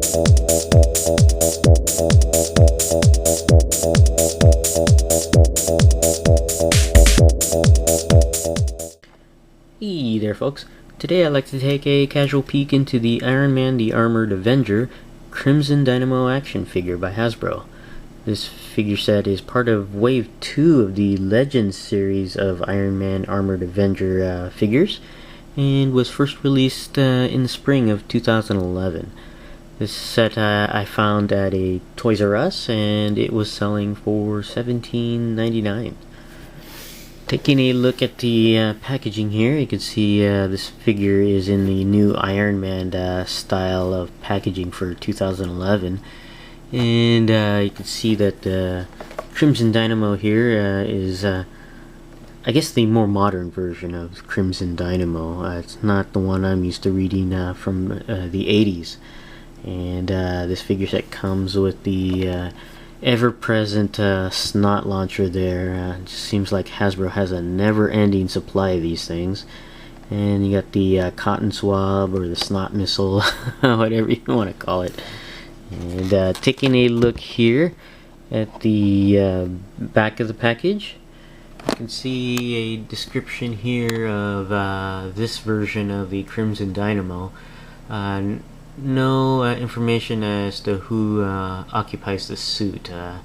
Hey there folks, today I'd like to take a casual peek into the Iron Man the Armored Avenger Crimson Dynamo action figure by Hasbro. This figure set is part of Wave 2 of the Legends series of Iron Man Armored Avenger figures, and was first released in the spring of 2011. This set I found at a Toys R Us, and it was selling for $17.99. Taking a look at the packaging here, you can see this figure is in the new Iron Man style of packaging for 2011. And you can see that the Crimson Dynamo here is, I guess, the more modern version of Crimson Dynamo. It's not the one I'm used to reading from the 80s. And this figure set comes with the ever-present snot launcher there. It just seems like Hasbro has a never-ending supply of these things. And you got the cotton swab or the snot missile, whatever you want to call it. And taking a look here at the back of the package, you can see a description here of this version of the Crimson Dynamo. No information as to who occupies the suit. I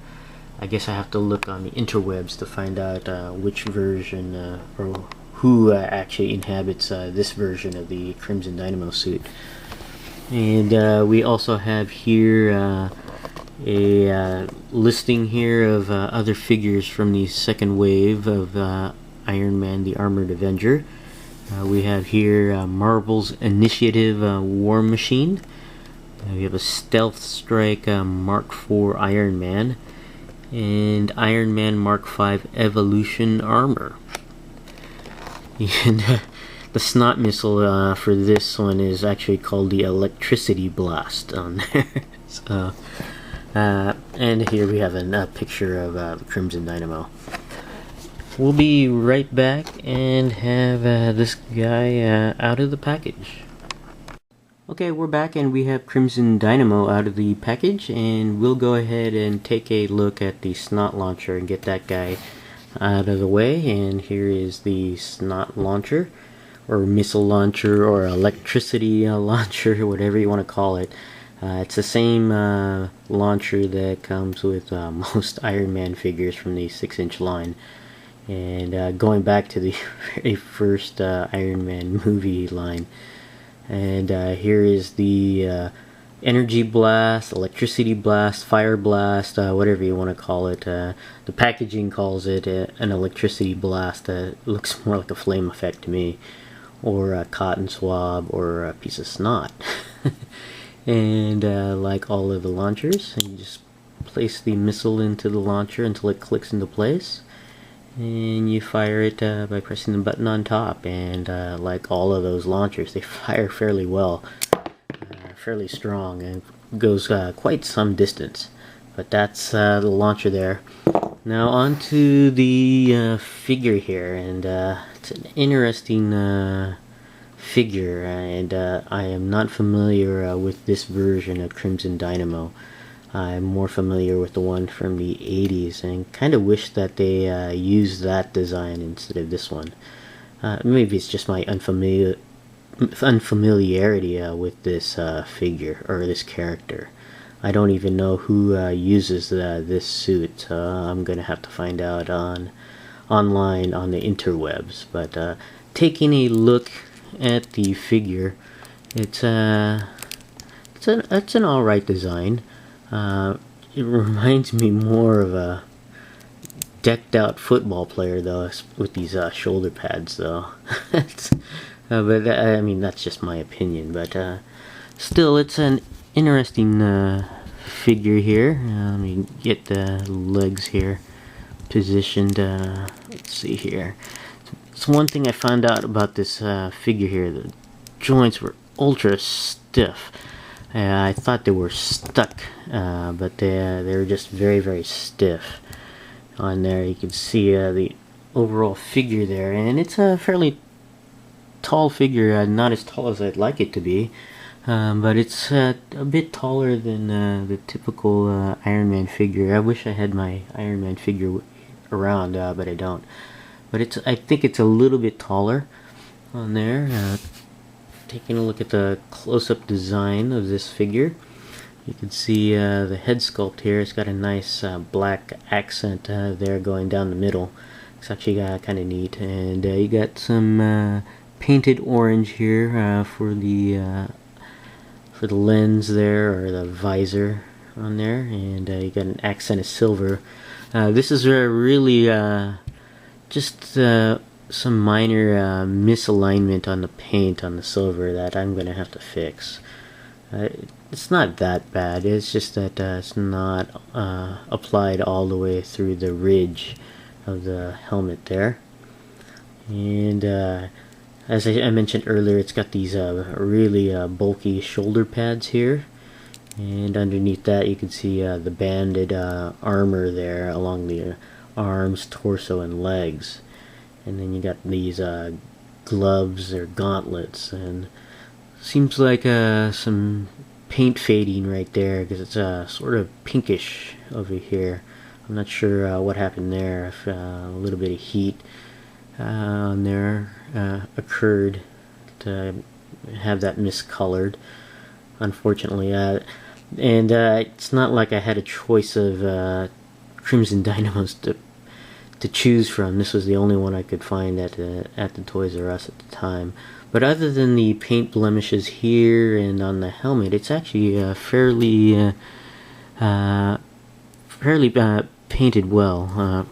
guess I have to look on the interwebs to find out which version or who actually inhabits this version of the Crimson Dynamo suit. And we also have here a listing here of other figures from the second wave of Iron Man the Armored Avenger. We have here Marvel's Initiative War Machine. We have a Stealth Strike Mark IV Iron Man, and Iron Man Mark V Evolution Armor. And the snot missile for this one is actually called the Electricity Blast on there. So, and here we have a picture of Crimson Dynamo. We'll be right back and have this guy out of the package. Okay, we're back and we have Crimson Dynamo out of the package, and we'll go ahead and take a look at the snot launcher and get that guy out of the way. And here is the snot launcher, or missile launcher, or electricity launcher, whatever you want to call it. It's the same launcher that comes with most Iron Man figures from the 6-inch line. And going back to the very first Iron Man movie line. And here is the energy blast, electricity blast, fire blast, whatever you want to call it. The packaging calls it an electricity blast. It looks more like a flame effect to me, or a cotton swab, or a piece of snot. And like all of the launchers, you just place the missile into the launcher until it clicks into place. And you fire it by pressing the button on top, and like all of those launchers, they fire fairly well, fairly strong, and goes quite some distance. But that's the launcher there. Now on to the figure here, and it's an interesting figure, and I am not familiar with this version of Crimson Dynamo. I'm more familiar with the one from the 80s, and kind of wish that they used that design instead of this one. Maybe it's just my unfamiliarity with this figure, or this character. I don't even know who uses this suit, so I'm going to have to find out online on the interwebs. But taking a look at the figure, it's an alright design. It reminds me more of a decked out football player though, with these shoulder pads though. But I mean, that's just my opinion, but still, it's an interesting figure here. Let me get the legs here positioned. Let's see here. So one thing I found out about this figure here, the joints were ultra stiff. I thought they were stuck, but they were just very, very stiff. On there you can see the overall figure there, and it's a fairly tall figure, not as tall as I'd like it to be. But it's a bit taller than the typical Iron Man figure. I wish I had my Iron Man figure around, but I don't. But I think it's a little bit taller on there. Taking a look at the close-up design of this figure, you can see the head sculpt here. It's got a nice black accent there going down the middle. It's actually kind of neat, and you got some painted orange here for the lens there, or the visor on there, and you got an accent of silver. This is really just some minor misalignment on the paint on the silver that I'm gonna have to fix. It's not that bad, it's just that it's not applied all the way through the ridge of the helmet there. And as I mentioned earlier, it's got these really bulky shoulder pads here, and underneath that you can see the banded armor there along the arms, torso, and legs. And then you got these gloves or gauntlets, and seems like some paint fading right there, because it's sort of pinkish over here. I'm not sure what happened there, if a little bit of heat on there occurred to have that miscolored, unfortunately. And it's not like I had a choice of Crimson Dynamos to choose from. This was the only one I could find at the Toys R Us at the time. But other than the paint blemishes here and on the helmet, it's actually fairly painted well,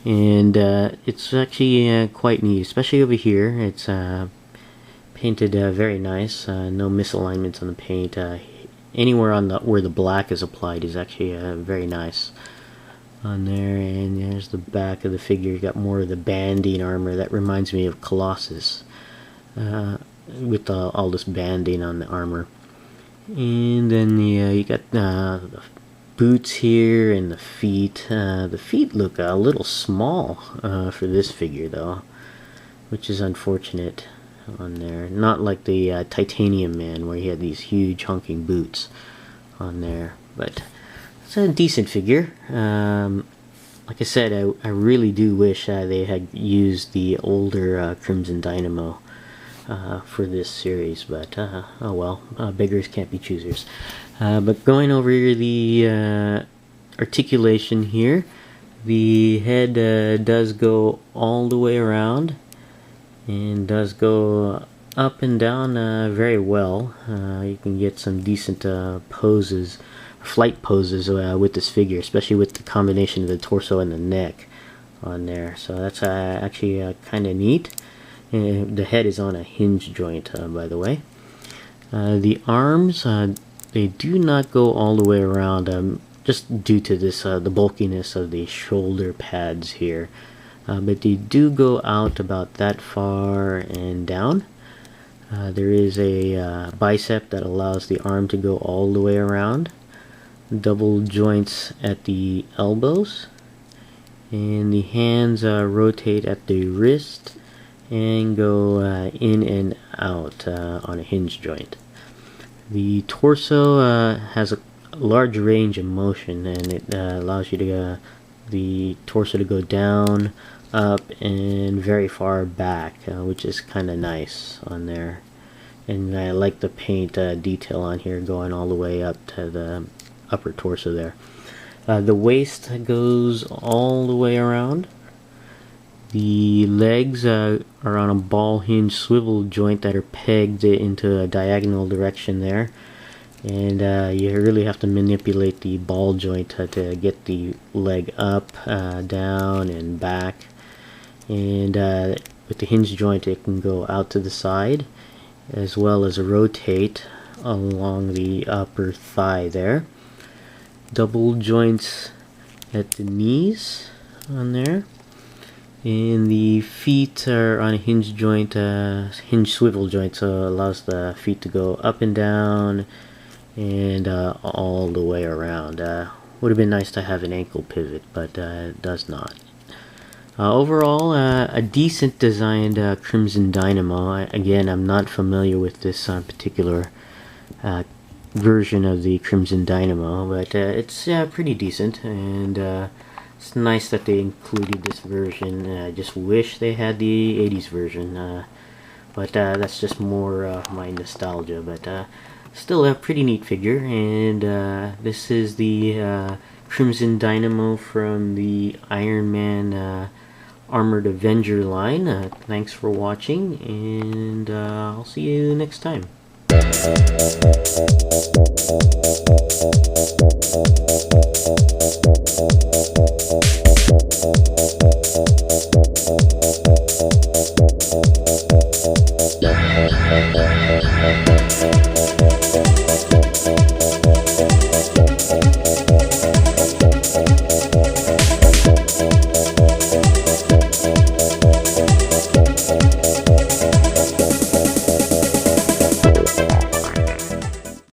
and it's actually quite neat, especially over here. It's painted very nice. No misalignments on the paint. Anywhere on where the black is applied is actually very nice on there. And there's the back of the figure. You got more of the banding armor that reminds me of Colossus, with all this banding on the armor. And then you got the boots here and the feet. The feet look a little small for this figure though, which is unfortunate on there. Not like the Titanium Man, where he had these huge honking boots on there. But it's a decent figure. Like I said, I really do wish they had used the older Crimson Dynamo for this series, but oh well, beggars can't be choosers. But going over the articulation here, the head does go all the way around and does go up and down very well. You can get some decent poses, flight poses with this figure, especially with the combination of the torso and the neck on there. So that's actually kind of neat. The head is on a hinge joint, by the way. The arms, they do not go all the way around, just due to this the bulkiness of the shoulder pads here. But they do go out about that far and down. There is a bicep that allows the arm to go all the way around. Double joints at the elbows. And the hands rotate at the wrist and go in and out on a hinge joint. The torso has a large range of motion, and it allows you to the torso to go down, up, and very far back, which is kind of nice on there. And I like the paint detail on here going all the way up to the upper torso there. The waist goes all the way around. The legs are on a ball hinge swivel joint that are pegged into a diagonal direction there, and you really have to manipulate the ball joint to get the leg up, down, and back. And with the hinge joint, it can go out to the side as well as rotate along the upper thigh there. Double joints at the knees on there. And the feet are on a hinge joint, hinge swivel joint, so it allows the feet to go up and down and all the way around. Would have been nice to have an ankle pivot, but it does not. Overall, a decent designed Crimson Dynamo. Again, I'm not familiar with this particular version of the Crimson Dynamo, but it's pretty decent, and it's nice that they included this version. I just wish they had the 80s version, but that's just more my nostalgia, but still a pretty neat figure. And this is the Crimson Dynamo from the Iron Man Armored Avenger line. Thanks for watching, and I'll see you next time.